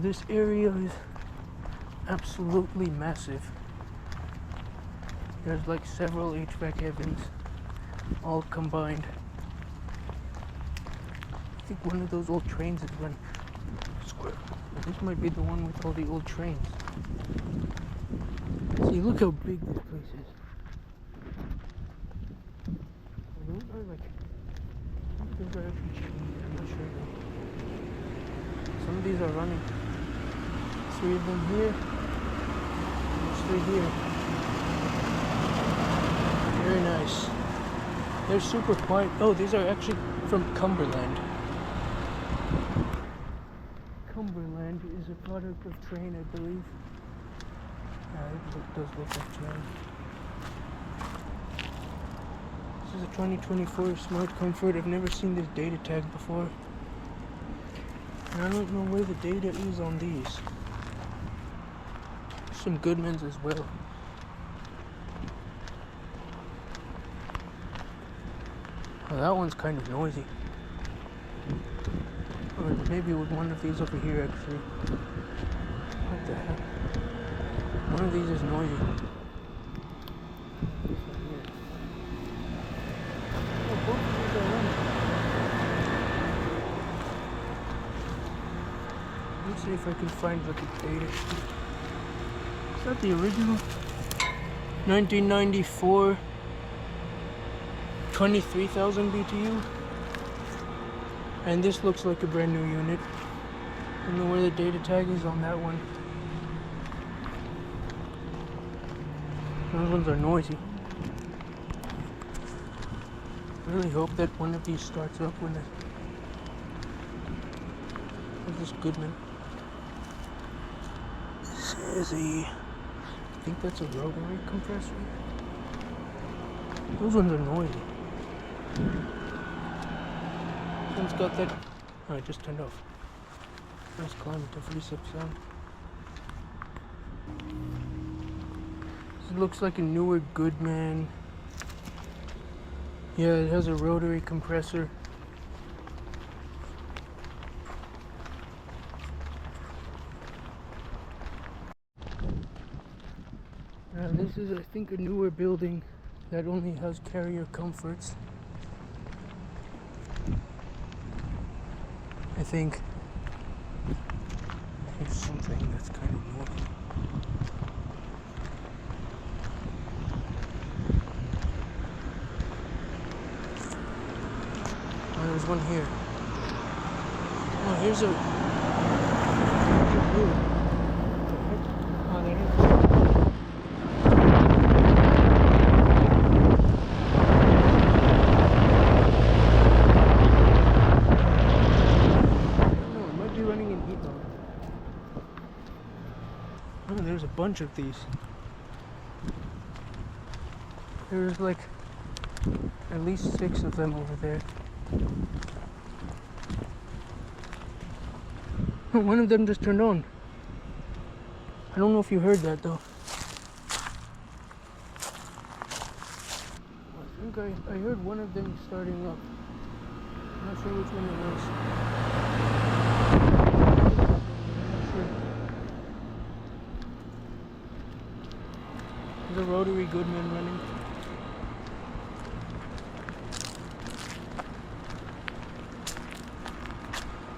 This area is absolutely massive. There's like several HVAC heavens all combined. I think one of those old trains is run square. This might be the one with all the old trains. See, look how big this place is. Those are like, I think those are actually cheese. I'm not sure though. Some of these are running. 3 of them here. There's 3 here. Very nice. They're super quiet. Oh, these are actually from Cumberland. Cumberland is a product of Trane, I believe. It does look like Trane. This is a 2024 Smart Comfort. I've never seen this data tag before. And I don't know where the data is on these. Some Goodmans as well. Oh, that one's kind of noisy. Or maybe with one of these over here actually. What the heck? One of these is noisy. This one here. Oh, both of these are running. Let's see if I can find like a data sheet. Is that the original? 1994. 23,000 BTU. And this looks like a brand new unit. I don't know where the data tag is on that one. Those ones are noisy. I really hope that one of these starts up when it... What's this Goodman? Says I think that's a rotary compressor. Those ones are noisy. This one's got that... Oh, it just turned off. Nice climate to free up sound. This looks like a newer Goodman. Yeah, it has a rotary compressor. This is, I think, a newer building that only has carrier comforts. I think. Here's something that's kind of noisy. Oh, there's one here. Oh, here's a... Oh, there is. Oh, there's a bunch of these. There's like at least 6 of them over there. Oh, one of them just turned on. I don't know if you heard that though. I think I heard one of them starting up. I'm not sure which one it was. The rotary Goodman running.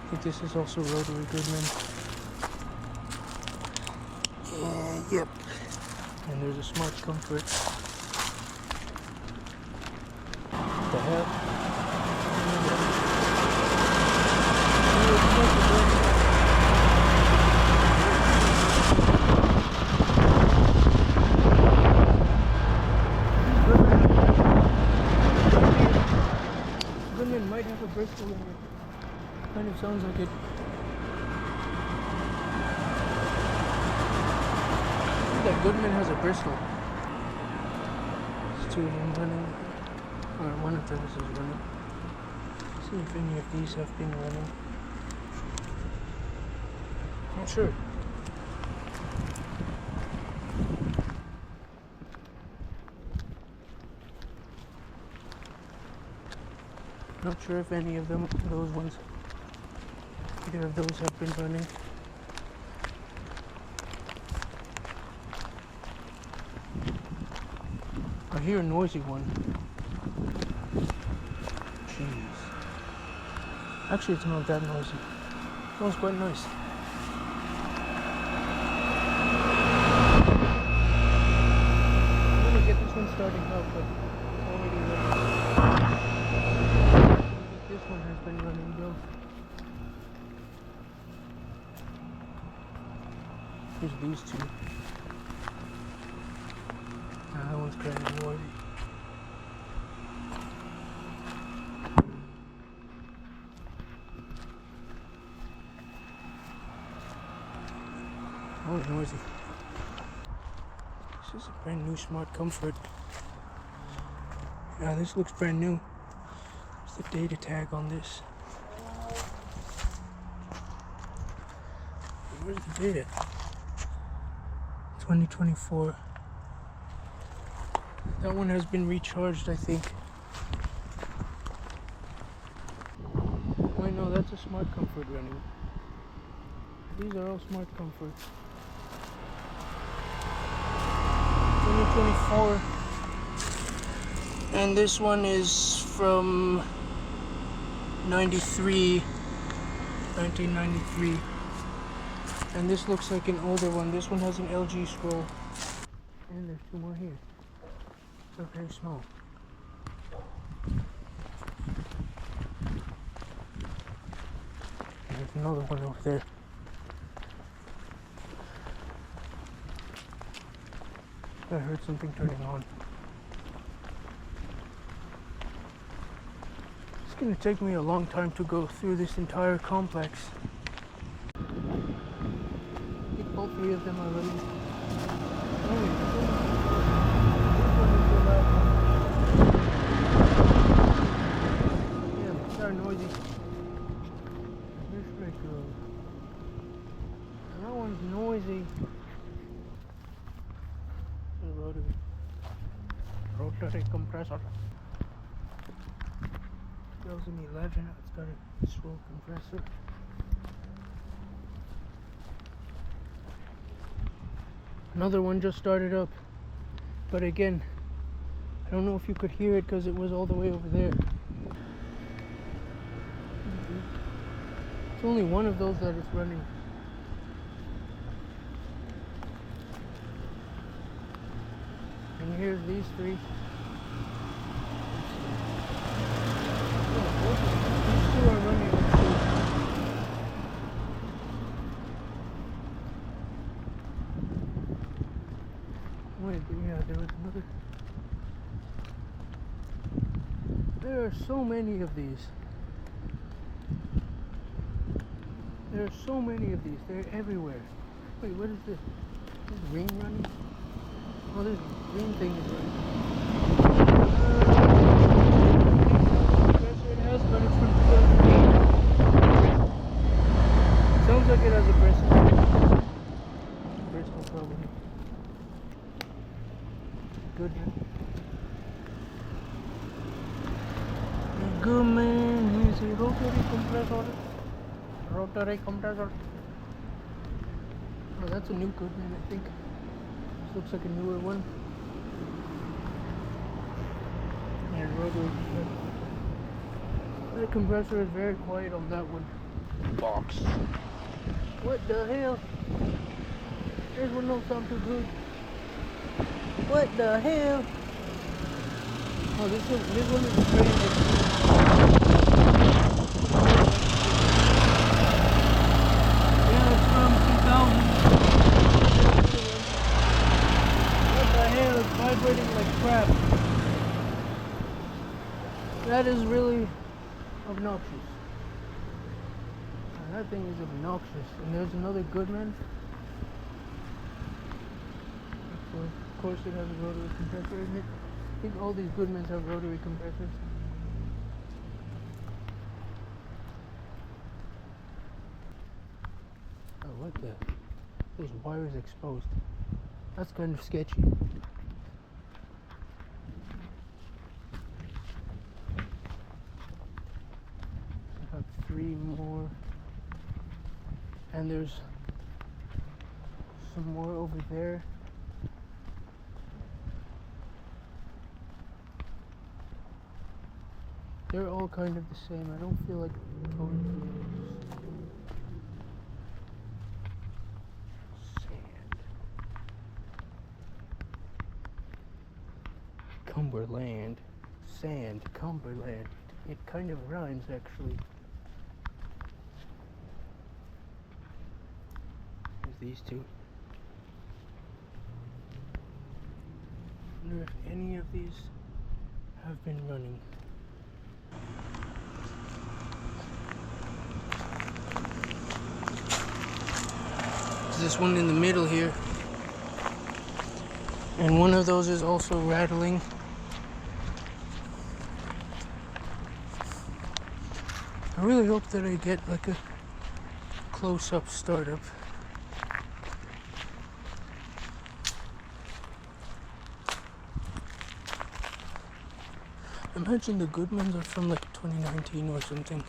I think this is also rotary Goodman. Yep. And there's a Smart Comfort. What the hell? Might have a Bristol in it. Kind of sounds like it. I think that Goodman has a Bristol. There's 2 of them running. Or one of them is running. Let's see if any of these have been running. Not sure. Not sure if any of them, either of those have been running. I hear a noisy one. Jeez. Actually, it's not that noisy. It smells quite nice. I'm gonna get this one starting up, but it's already running. This one has been running though. Here's these two. That one's kind of noisy. Oh, noisy. This is a brand new Smart Comfort. Yeah, this looks brand new. What's the data tag on this? Where's the data? 2024. That one has been recharged, I think. Wait, no, that's a Smart Comfort running. These are all Smart Comfort. 2024. And this one is from 1993. And this looks like an older one. This one has an LG scroll. And there's two more here. They're very small. And there's another one over there. I heard something turning on. It's gonna take me a long time to go through this entire complex. I think all three of them are running. Oh, yeah, they're noisy. Where should I go? That one's noisy. Rotary compressor. 2011. It's got a slow compressor. Another one just started up, but again, I don't know if you could hear it because it was all the way over there. It's only one of those that is running. And here's these three. These two are running. Wait, yeah, there was another. There are so many of these. There are so many of these. They're everywhere. Wait, what is this? Is Ring running? Oh, this green thing is running. It has, but it's from 2008. Sounds like it has a Bristol. Bristol probably. Good man. Good man. Here's a rotary compressor. Rotary compressor. Oh, that's a new Goodman, I think. This looks like a newer one. Yeah, rotary compressor. The compressor is very quiet on that one. Box. What the hell? This one don't sound too good. What the hell? Oh, this one is a Trane XB1000. Yeah, it's from 2000. What the hell? It's vibrating like crap. That is really obnoxious. That thing is obnoxious. And there's another Goodman. Of course it has a rotary compressor in it. I think all these Goodmans have rotary compressors. Oh, what the? There's wires exposed. That's kind of sketchy. I have 3 more. And there's some more over there. They're all kind of the same. I don't feel like going through sand. Cumberland. Sand. Cumberland. It kind of rhymes, actually. There's these two. I wonder if any of these have been running. There's this one in the middle here. And one of those is also rattling. I really hope that I get like a close-up startup. Imagine the good ones are from like 2019 or something.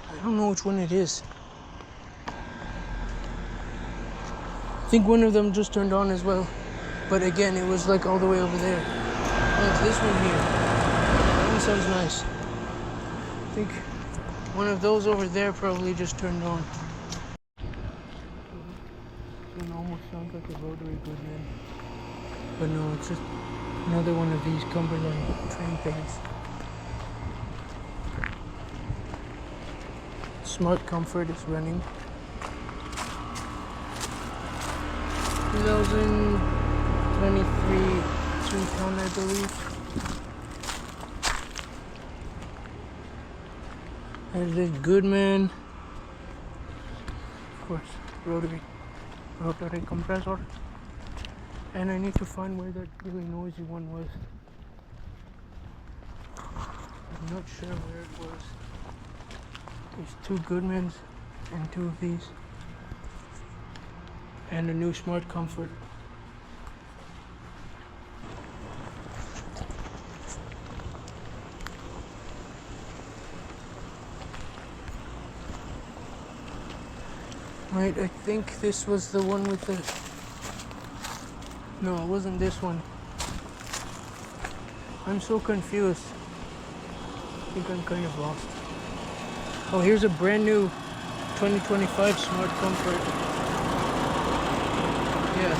I don't know which one it is. I think one of them just turned on as well. But again, it was like all the way over there. Oh, it's this one here. That one sounds nice. I think one of those over there probably just turned on. This one almost sounds like a rotary Goodman. But no, it's just another one of these Cumberland Trane things. Smart Comfort is running. 2023 3-ton, I believe. There's this Goodman. Of course, rotary compressor. And I need to find where that really noisy one was. I'm not sure where it was. There's 2 Goodmans and 2 of these. And a new Smart Comfort. Right, I think this was the one with the... No, it wasn't this one. I'm so confused. I think I'm kind of lost. Oh, here's a brand new 2025 Smart Comfort. Yeah.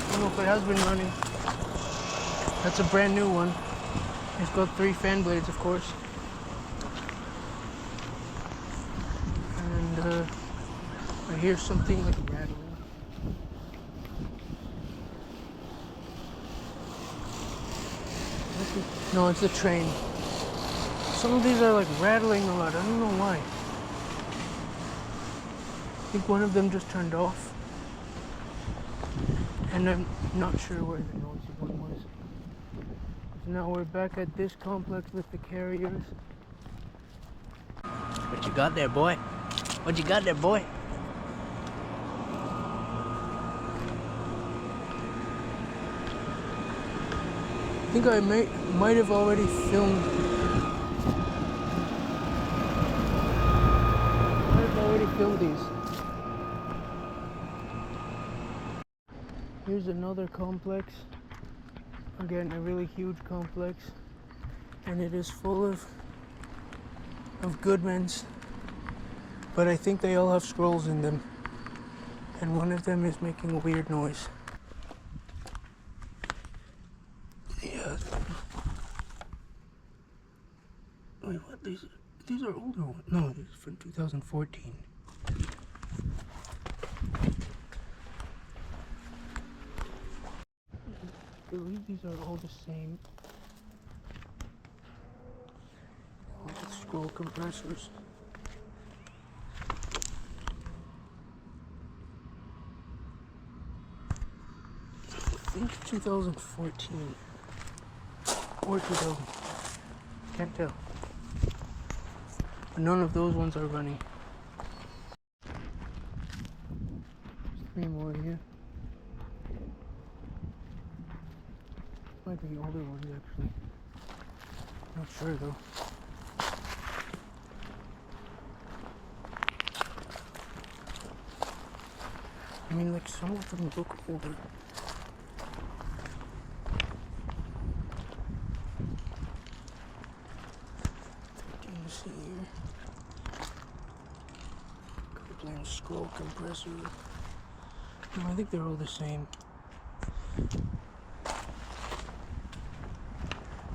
I don't know if it has been running. That's a brand new one. It's got 3 fan blades, of course. And I hear something like rattling. No, it's the Trane. Some of these are like rattling a lot. I don't know why. I think one of them just turned off. And I'm not sure where the noisy one was. So now we're back at this complex with the carriers. What you got there, boy? What you got there, boy? I think I might have already filmed. These. Here's another complex. Again, a really huge complex, and it is full of Goodmans, but I think they all have scrolls in them, and one of them is making a weird noise. Yeah. Wait, what? These are older ones. No, this is from 2014. I believe these are all the same. All the scroll compressors. I think 2014 or 2000. Can't tell. But none of those ones are running. There's 3 more here. Might be older ones actually. Not sure though. I mean, like, some of them look older. Here. Cumberland scroll compressor. No, I think they're all the same.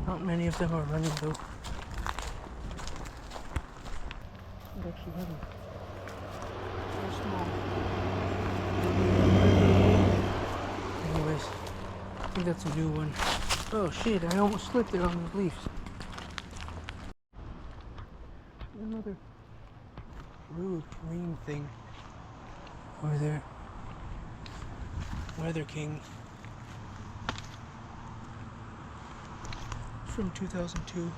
Not many of them are running though. They're actually running. They're small. Anyways, I think that's a new one. Oh shit, I almost slipped it on the leaves. Another rude green thing over there. Weather King. From 2002.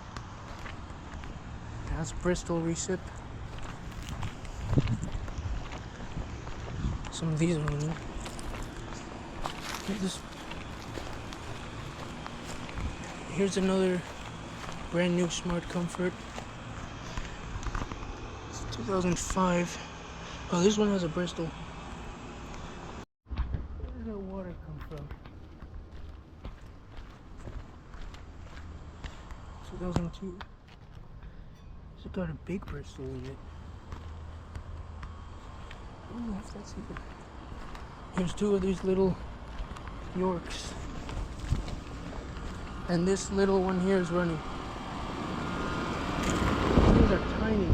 It has Bristol recip. Some of these are running. Here's another brand new Smart Comfort. 2005. Oh, this one has a Bristol. Where does that water come from? 2002. It's got a big Bristol in it. I don't know if that's even. Here's two of these little Yorks. And this little one here is running. These are tiny.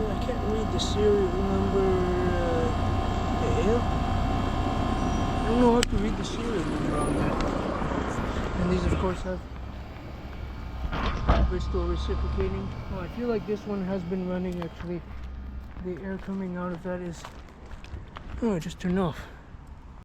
I can't read the serial number. I don't know how to read the serial number on that. And these, of course, have Bristol reciprocating. Oh, I feel like this one has been running actually. The air coming out of that is. Oh, it just turned off.